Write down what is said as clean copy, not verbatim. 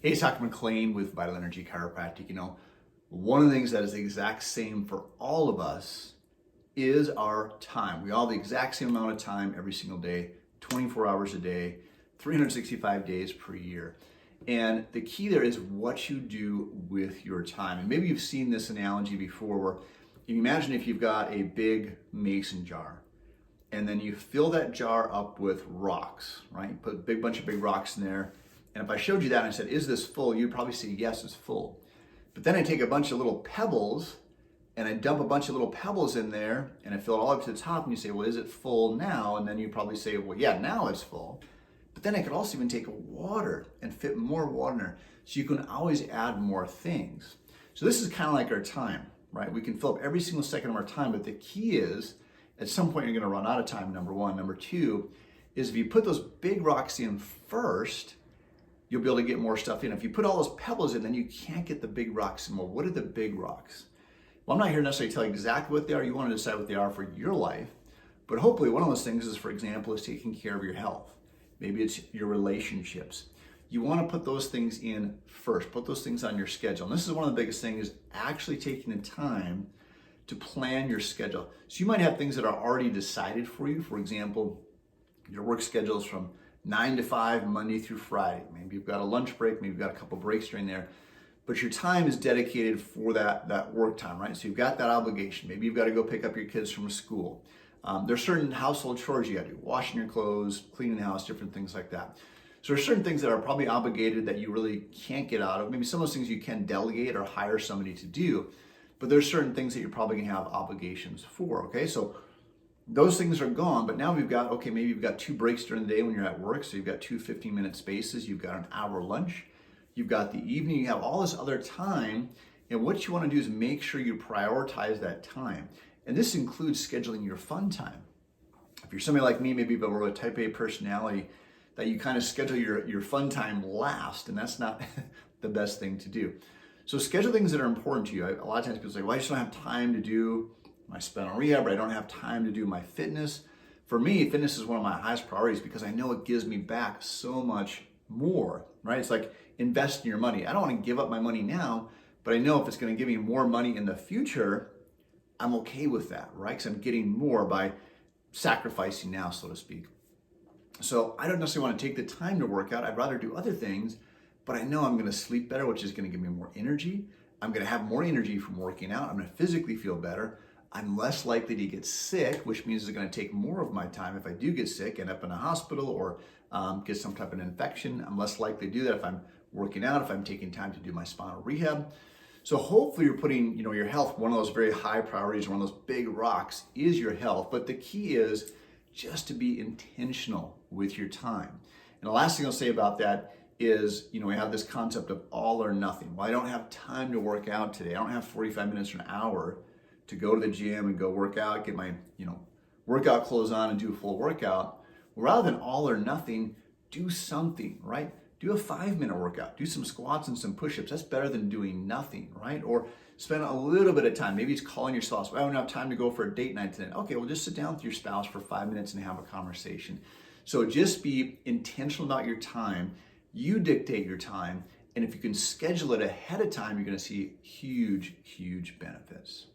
Hey, it's Dr. McLean with Vital Energy Chiropractic. One of the things that is the exact same for all of us is our time. We all have the exact same amount of time every single day, 24 hours a day, 365 days per year. And the key there is what you do with your time. And maybe you've seen this analogy before where you imagine if you've got a big mason jar and then you fill that jar up with rocks, right? You put a big bunch of big rocks in there. And if I showed you that and I said, is this full? You'd probably say, yes, it's full. But then I take a bunch of little pebbles and I dump a bunch of little pebbles in there and I fill it all up to the top and you say, well, is it full now? And then you probably say, well, yeah, now it's full. But then I could also even take water and fit more water in there. So you can always add more things. So this is kind of like our time, right? We can fill up every single second of our time, but the key is at some point you're going to run out of time, number one. Number two is if you put those big rocks in first, you'll be able to get more stuff in. If you put all those pebbles in, then you can't get the big rocks in. Well, what are the big rocks? Well, I'm not here necessarily to tell you exactly what they are. You want to decide what they are for your life. But hopefully one of those things is, for example, is taking care of your health. Maybe it's your relationships. You want to put those things in first. Put those things on your schedule. And this is one of the biggest things is actually taking the time to plan your schedule. So you might have things that are already decided for you. For example, your work schedule is from 9 to 5, Monday through Friday. Maybe you've got a lunch break, maybe you've got a couple breaks during there, but your time is dedicated for that work time, right? So you've got that obligation. Maybe you've got to go pick up your kids from school. There's certain household chores you got to do, washing your clothes, cleaning the house, different things like that. So there's certain things that are probably obligated that you really can't get out of. Maybe some of those things you can delegate or hire somebody to do, but there's certain things that you're probably gonna have obligations for, okay? So those things are gone, but now we've got, okay, maybe you've got 2 breaks during the day when you're at work, so you've got 2 15-minute spaces, you've got an hour lunch, you've got the evening, you have all this other time, and what you want to do is make sure you prioritize that time. And this includes scheduling your fun time. If you're somebody like me, maybe but we're a type A personality, that you kind of schedule your fun time last, and that's not the best thing to do. So schedule things that are important to you. A lot of times people say, well, I just don't have time to do my spinal rehab, or I don't have time to do my fitness. For me, fitness is one of my highest priorities because I know it gives me back so much more, right? It's like investing your money. I don't want to give up my money now, but I know if it's going to give me more money in the future, I'm okay with that, right? Because I'm getting more by sacrificing now, so to speak. So I don't necessarily want to take the time to work out. I'd rather do other things, but I know I'm going to sleep better, which is going to give me more energy. I'm going to have more energy from working out. I'm going to physically feel better. I'm less likely to get sick, which means it's going to take more of my time. If I do get sick, end up in a hospital or get some type of infection, I'm less likely to do that if I'm working out, if I'm taking time to do my spinal rehab. So hopefully you're putting, your health, one of those very high priorities, one of those big rocks is your health. But the key is just to be intentional with your time. And the last thing I'll say about that is, we have this concept of all or nothing. Well, I don't have time to work out today. I don't have 45 minutes or an hour to go to the gym and go work out, get my, workout clothes on and do a full workout. Well, rather than all or nothing, do something, right? Do a 5-minute workout, do some squats and some push-ups. That's better than doing nothing, right? Or spend a little bit of time. Maybe it's calling your spouse. Well, I don't have time to go for a date night today. Okay, well, just sit down with your spouse for 5 minutes and have a conversation. So just be intentional about your time. You dictate your time. And if you can schedule it ahead of time, you're going to see huge, huge benefits.